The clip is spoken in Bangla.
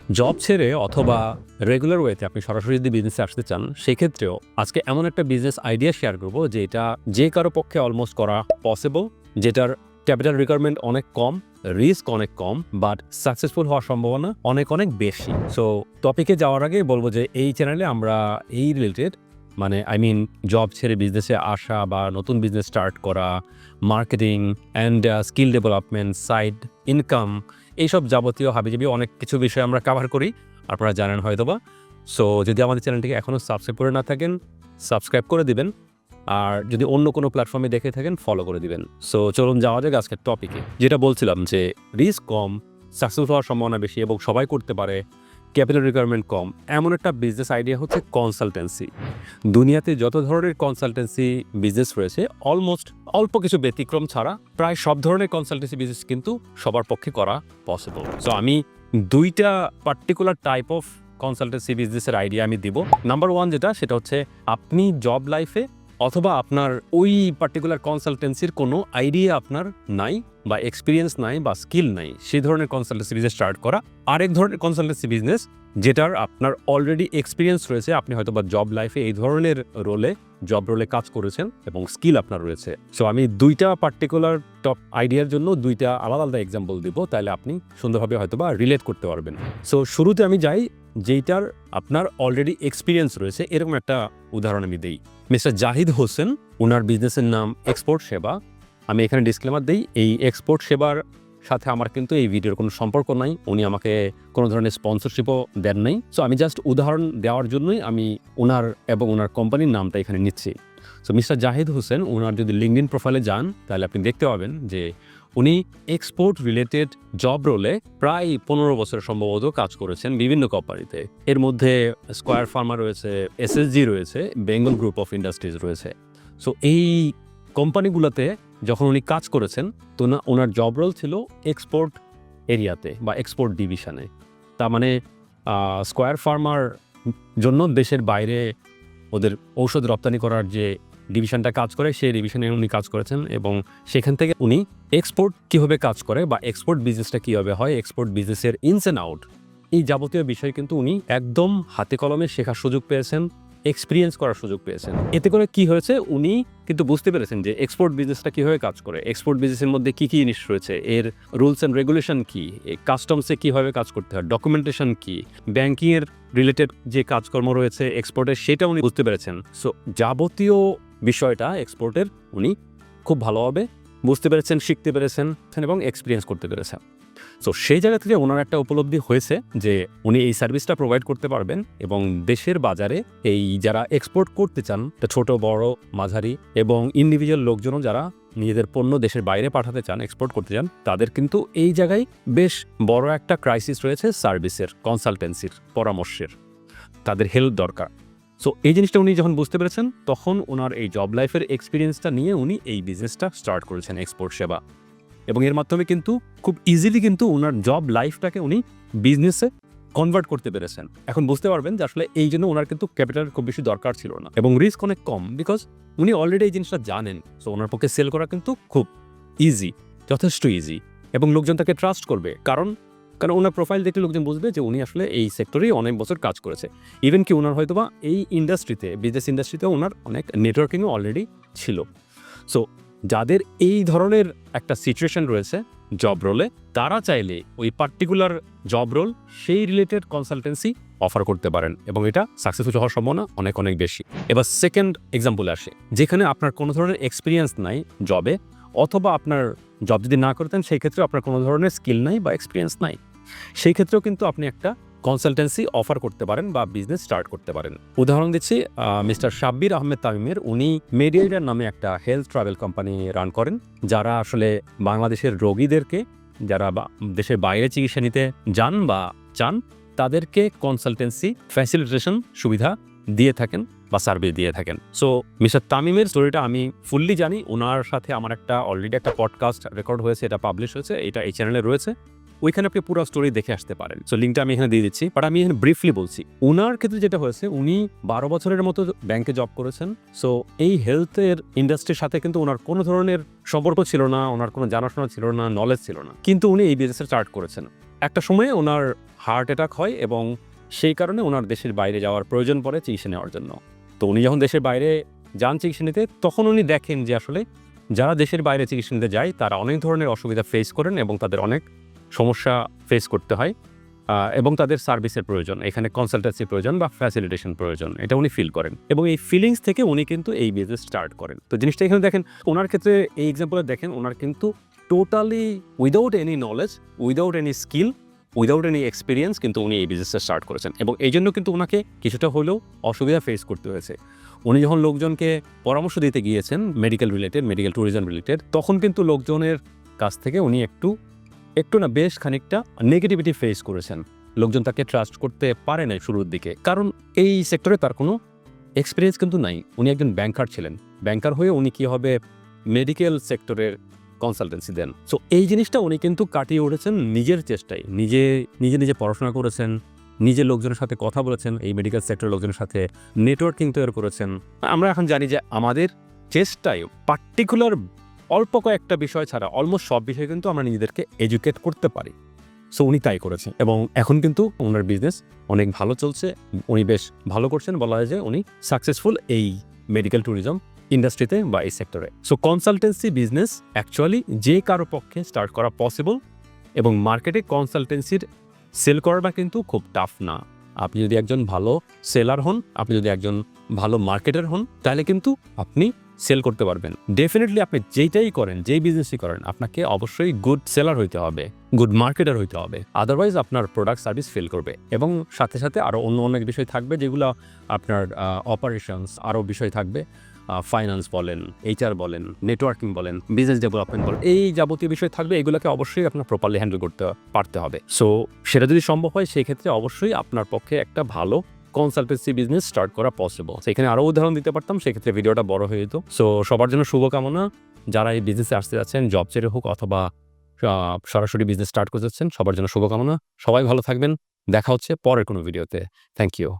জব ছেড়ে অথবা রেগুলার ওয়েতে আপনি সরাসরি যদি বিজনেসে আসতে চান, সেক্ষেত্রেও আজকে এমন একটা বিজনেস আইডিয়া শেয়ার করবো যেটা যে কারো পক্ষে অলমোস্ট করা পসিবল, যেটার ক্যাপিটাল রিকোয়ারমেন্ট অনেক কম, রিস্ক অনেক কম, বাট সাকসেসফুল হওয়ার সম্ভাবনা অনেক অনেক বেশি। সো টপিকে যাওয়ার আগে বলবো যে এই চ্যানেলে আমরা এই রিলেটেড জব ছেড়ে বিজনেসে আসা বা নতুন বিজনেস স্টার্ট করা, marketing and skill development, side income, এইসব যাবতীয় হাবিজাবি অনেক কিছু বিষয় আমরা কভার করি, আপনারা জানেন হয়তোবা। সো যদি আমাদের চ্যানেলটিকে এখনও সাবস্ক্রাইব করে না থাকেন, সাবস্ক্রাইব করে দিবেন, আর যদি অন্য কোনো প্ল্যাটফর্মে দেখে থাকেন ফলো করে দিবেন। সো চলুন যাওয়া যাক আজকের টপিকে। যেটা বলছিলাম যে রিস্ক কম, সাকসেসফুল হওয়ার সম্ভাবনা বেশি এবং সবাই করতে পারে, ক্যাপিটাল রিকোয়ারমেন্ট কম, এমন একটা বিজনেস আইডিয়া হচ্ছে কনসালটেন্সি। দুনিয়াতে যত ধরনের কনসালটেন্সি বিজনেস রয়েছে, অলমোস্ট অল্প কিছু ব্যতিক্রম ছাড়া প্রায় সব ধরনের কনসালটেন্সি বিজনেস কিন্তু সবার পক্ষে করা পসিবল। সো আমি দুইটা পার্টিকুলার টাইপ অফ কনসালটেন্সি বিজনেসের আইডিয়া আমি দিব। নাম্বার ওয়ান সেটা হচ্ছে আপনি জব লাইফে অথবা আপনার ওই পার্টিকুলার কনসালটেন্সির কোনো আইডিয়া আপনার নাই বা এক্সপিরিয়েন্স নাই বা স্কিল নাই, সেই ধরনের কনসালটেন্সি বিজনেস স্টার্ট করা। আরেক ধরনের কনসালটেন্সি বিজনেস যেটার আপনার অলরেডি এক্সপিরিয়েন্স রয়েছে, আপনি হয়তো বা জব লাইফে এই ধরনের জব রোলে কাজ করেছেন এবং স্কিল আপনার রয়েছে। সো আমি দুইটা পার্টিকুলার টপ আইডিয়ার জন্য দুইটা আলাদা আলাদা এক্সাম্পল দিব, তাহলে আপনি সুন্দরভাবে হয়তো বা রিলেট করতে পারবেন। সো শুরুতে আমি যাই যেইটার আপনার অলরেডি এক্সপিরিয়েন্স রয়েছে, এরকম একটা উদাহরণ আমি দিই। মিস্টার জাহিদ হোসেন, ওনার বিজনেসের নাম এক্সপোর্ট সেবা। আমি এখানে ডিসক্লেমার দিই, এই এক্সপোর্ট সেবার সাথে আমার কিন্তু এই ভিডিওর কোনো সম্পর্ক নাই, উনি আমাকে কোনো ধরনের স্পন্সরশিপও দেন নাই। সো আমি জাস্ট উদাহরণ দেওয়ার জন্যই আমি ওনার এবং ওনার কোম্পানির নামটা এখানে নিচ্ছি। সো মিস্টার জাহিদ হোসেন, ওনার যদি লিঙ্কডইন প্রোফাইলে যান তাহলে আপনি দেখতে পাবেন যে উনি এক্সপোর্ট রিলেটেড জব রোলে প্রায় 15 বছর সম্ভবত কাজ করেছেন বিভিন্ন কোম্পানিতে। এর মধ্যে স্কয়ার ফার্মা রয়েছে, এসএসজি রয়েছে, বেঙ্গল গ্রুপ অফ ইন্ডাস্ট্রিজ রয়েছে। সো এই কোম্পানিগুলোতে যখন উনি কাজ করেছেন, তো না ওনার জব রোল ছিল এক্সপোর্ট এরিয়াতে বা এক্সপোর্ট ডিভিশনে। তার মানে স্কয়ার ফার্মার জন্য দেশের বাইরে ওদের ঔষধ রপ্তানি করার যে ডিভিশনটা কাজ করে, সেই ডিভিশনে উনি কাজ করেছেন এবং সেখান থেকে উনি এক্সপোর্ট কীভাবে কাজ করে বা এক্সপোর্ট বিজনেসটা কীভাবে হয়, এক্সপোর্ট বিজনেসের ইনস অ্যান্ড আউট, এই যাবতীয় বিষয় কিন্তু উনি একদম হাতে কলমে শেখার সুযোগ পেয়েছেন, এক্সপিরিয়েন্স করার সুযোগ পেয়েছেন। এতে করে কি হয়েছে, উনি কিন্তু বুঝতে পেরেছেন যে এক্সপোর্ট বিজনেসটা কীভাবে কাজ করে, এক্সপোর্ট বিজনেসের মধ্যে কী কী জিনিস রয়েছে, এর রুলস অ্যান্ড রেগুলেশন কী, কাস্টমসে কীভাবে কাজ করতে হয়, ডকুমেন্টেশন কী, ব্যাংকিংয়ের রিলেটেড যে কাজকর্ম রয়েছে এক্সপোর্টের, সেটা উনি বুঝতে পেরেছেন। সো যাবতীয় বিষয়টা এক্সপোর্টের উনি খুব ভালোভাবে বুঝতে পেরেছেন, শিখতে পেরেছেন এবং এক্সপিরিয়েন্স করতে পেরেছেন। সো সেই জায়গা থেকে ওনার একটা উপলব্ধি হয়েছে যে উনি এই সার্ভিসটা প্রোভাইড করতে পারবেন এবং দেশের বাজারে এই যারা এক্সপোর্ট করতে চান, ছোট বড় মাঝারি এবং ইন্ডিভিজুয়াল লোকজনও যারা নিজেদের পণ্য দেশের বাইরে পাঠাতে চান, এক্সপোর্ট করতে চান, তাদের কিন্তু এই জায়গায় বেশ বড় একটা ক্রাইসিস রয়েছে সার্ভিসের, কনসালটেন্সির, পরামর্শের, তাদের হেল্প দরকার। সো এই জিনিসটা উনি যখন বুঝতে পেরেছেন, তখন ওনার এই জব লাইফের এক্সপিরিয়েন্সটা নিয়ে উনি এই বিজনেসটা স্টার্ট করেছেন, এক্সপোর্ট সেবা। এবং এর মাধ্যমে কিন্তু খুব ইজিলি কিন্তু ওনার জব লাইফটাকে উনি বিজনেসে কনভার্ট করতে পেরেছেন। এখন বুঝতে পারবেন যে আসলে এই জন্য ওনার কিন্তু ক্যাপিটাল খুব বেশি দরকার ছিল না এবং রিস্ক অনেক কম, বিকজ উনি অলরেডি এই জিনিসটা জানেন। সো ওনার পক্ষে সেল করা কিন্তু খুব ইজি, যথেষ্ট ইজি, এবং লোকজন তাকে ট্রাস্ট করবে, কারণ ওনার প্রোফাইল দেখলে লোকজন বুঝবে যে উনি আসলে এই সেক্টরেই অনেক বছর কাজ করেছে। ইভেন কি ওনার হয়তোবা এই ইন্ডাস্ট্রিতে, বিজনেস ইন্ডাস্ট্রিতেও ওনার অনেক নেটওয়ার্কিংও অলরেডি ছিল। সো যাদের এই ধরনের একটা সিচুয়েশন রয়েছে জব রোলে, তারা চাইলে ওই পার্টিকুলার জব রোল, সেই রিলেটেড কনসালটেন্সি অফার করতে পারেন এবং এটা সাকসেসফুল হওয়ার সম্ভাবনা অনেক অনেক বেশি। এবার সেকেন্ড এক্সাম্পলে আসে, যেখানে আপনার কোনো ধরনের এক্সপিরিয়েন্স নাই জবে, অথবা আপনার জব যদি না করতেন সেই ক্ষেত্রে আপনার কোনো ধরনের স্কিল নাই বা এক্সপিরিয়েন্স নাই, সেই ক্ষেত্রেও কিন্তু আপনি একটা কনসালটেন্সি অফার করতে পারেন বা বিজনেস স্টার্ট করতে পারেন। উদাহরণ দিচ্ছি, মিস্টার শাব্বির আহমেদ তামিমের, উনি মেডিয়েটার নামে একটা হেলথ ট্রাভেল কোম্পানি রান করেন, যারা আসলে বাংলাদেশের রোগীদেরকে যারা দেশের বাইরে চিকিৎসা নিতে যান বা চান, তাদেরকে কনসালটেন্সি ফ্যাসিলিটেশন সুবিধা দিয়ে থাকেন বা সার্ভিস দিয়ে থাকেন। সো মিস্টার তামিমের স্টোরিটা আমি ফুললি জানি, ওনার সাথে আমার অলরেডি একটা পডকাস্ট রেকর্ড হয়েছে, এটা পাবলিশ হয়েছে, এটা এই চ্যানেলে রয়েছে, ওইখানে আপনি পুরো স্টোরি দেখে আসতে পারেন। সো লিঙ্কটা আমি এখানে দিয়ে দিচ্ছি, বাট আমি এখানে ব্রিফলি বলছি। ওনার ক্ষেত্রে যেটা হয়েছে, উনি 12 বছরের মতো ব্যাংকে জব করেছেন। সো এই হেলথের ইন্ডাস্ট্রির সাথে কিন্তু ওনার কোনো ধরনের সম্পর্ক ছিল না, ওনার কোনো জানাশোনা ছিল না, নলেজ ছিল না, কিন্তু উনি এই বিজনেসে স্টার্ট করেছেন। একটা সময়ে ওনার হার্ট অ্যাটাক হয় এবং সেই কারণে ওনার দেশের বাইরে যাওয়ার প্রয়োজন পড়ে চিকিৎসা নেওয়ার জন্য। তো উনি যখন দেশের বাইরে যান চিকিৎসা নিতে, তখন উনি দেখেন যে আসলে যারা দেশের বাইরে চিকিৎসা নিতে যায় তারা অনেক ধরনের অসুবিধা ফেস করেন এবং তাদের অনেক সমস্যা ফেস করতে হয় এবং তাদের সার্ভিসের প্রয়োজন, এখানে কনসালটেন্সি প্রয়োজন বা ফ্যাসিলিটেশন প্রয়োজন, এটা উনি ফিল করেন এবং এই ফিলিংস থেকে উনি কিন্তু এই বিজনেস স্টার্ট করেন। তো জিনিসটা এখানে দেখেন, ওনার ক্ষেত্রে এই এক্সাম্পলে দেখেন ওনার কিন্তু totally without any knowledge, without any skill, without any experience কিন্তু উনি এই বিজনেসটা স্টার্ট করেছেন এবং এই জন্য কিন্তু ওনাকে কিছুটা হলেও অসুবিধা ফেস করতে হয়েছে। উনি যখন লোকজনকে পরামর্শ দিতে গিয়েছেন medical related, medical tourism related, তখন কিন্তু লোকজনের কাছ থেকে উনি একটু না বেশ খানিকটা নেগেটিভিটি ফেস করেছেন। লোকজন তাকে ট্রাস্ট করতে পারে নাই শুরুর দিকে, কারণ এই সেক্টরে তার কোনো এক্সপিরিয়েন্স কিন্তু নাই। উনি একজন ব্যাংকার ছিলেন, ব্যাংকার হয়ে উনি কীভাবে মেডিকেল সেক্টরের কনসালটেন্সি দেন। সো এই জিনিসটা উনি কিন্তু কাটিয়ে উঠেছেন নিজের চেষ্টায়, নিজে পড়াশোনা করেছেন, নিজে লোকজনের সাথে কথা বলেছেন, এই মেডিকেল সেক্টরের লোকজনের সাথে নেটওয়ার্কিং তৈরি করেছেন। আমরা এখন জানি যে আমাদের চেষ্টায় পার্টিকুলার অল্প কয়েকটা বিষয় ছাড়া অলমোস্ট সব বিষয়ে কিন্তু আমরা নিজেদেরকে এডুকেট করতে পারি। সো উনি তাই করেছেন এবং এখন কিন্তু ওনার বিজনেস অনেক ভালো চলছে, উনি বেশ ভালো করছেন, বলা হয় যে উনি সাকসেসফুল এই মেডিকেল ট্যুরিজম ইন্ডাস্ট্রিতে বা এই সেক্টরে। সো কনসালটেন্সি বিজনেস অ্যাকচুয়ালি যে কারো পক্ষে স্টার্ট করা পসিবল এবং মার্কেটে কনসালটেন্সির সেল করাটা কিন্তু খুব টাফ না। আপনি যদি একজন ভালো সেলার হন, আপনি যদি একজন ভালো মার্কেটার হন, তাহলে কিন্তু আপনি সেল করতে পারবেন। ডেফিনেটলি আপনি যেইটাই করেন, যেই বিজনেসই করেন, আপনাকে অবশ্যই গুড সেলার হইতে হবে, গুড মার্কেটার হইতে হবে, আদারওয়াইজ আপনার প্রোডাক্ট সার্ভিস ফেল করবে। এবং সাথে সাথে আরও অন্য অনেক বিষয় থাকবে, যেগুলো আপনার অপারেশনস, আরও বিষয় থাকবে, ফাইন্যান্স বলেন, HR বলেন, নেটওয়ার্কিং বলেন, বিজনেস ডেভেলপমেন্ট বলেন, এই যাবতীয় বিষয় থাকবে। এগুলোকে অবশ্যই আপনার প্রপারলি হ্যান্ডেল করতে পারতে হবে। সো সেটা যদি সম্ভব হয়, সেই ক্ষেত্রে অবশ্যই আপনার পক্ষে একটা ভালো কনসালটেন্সি বিজনেস স্টার্ট করা পসিবল। সেখানে আরও উদাহরণ দিতে পারতাম, সেক্ষেত্রে ভিডিওটা বড় হয়ে যেত। সো সবার জন্য শুভকামনা, যারা এই বিজনেসে আসতে যাচ্ছেন, জব ছেড়ে হোক অথবা সরাসরি বিজনেস স্টার্ট করতে যাচ্ছেন, সবার জন্য শুভকামনা। সবাই ভালো থাকবেন, দেখা হচ্ছে পরের কোনো ভিডিওতে। Thank you.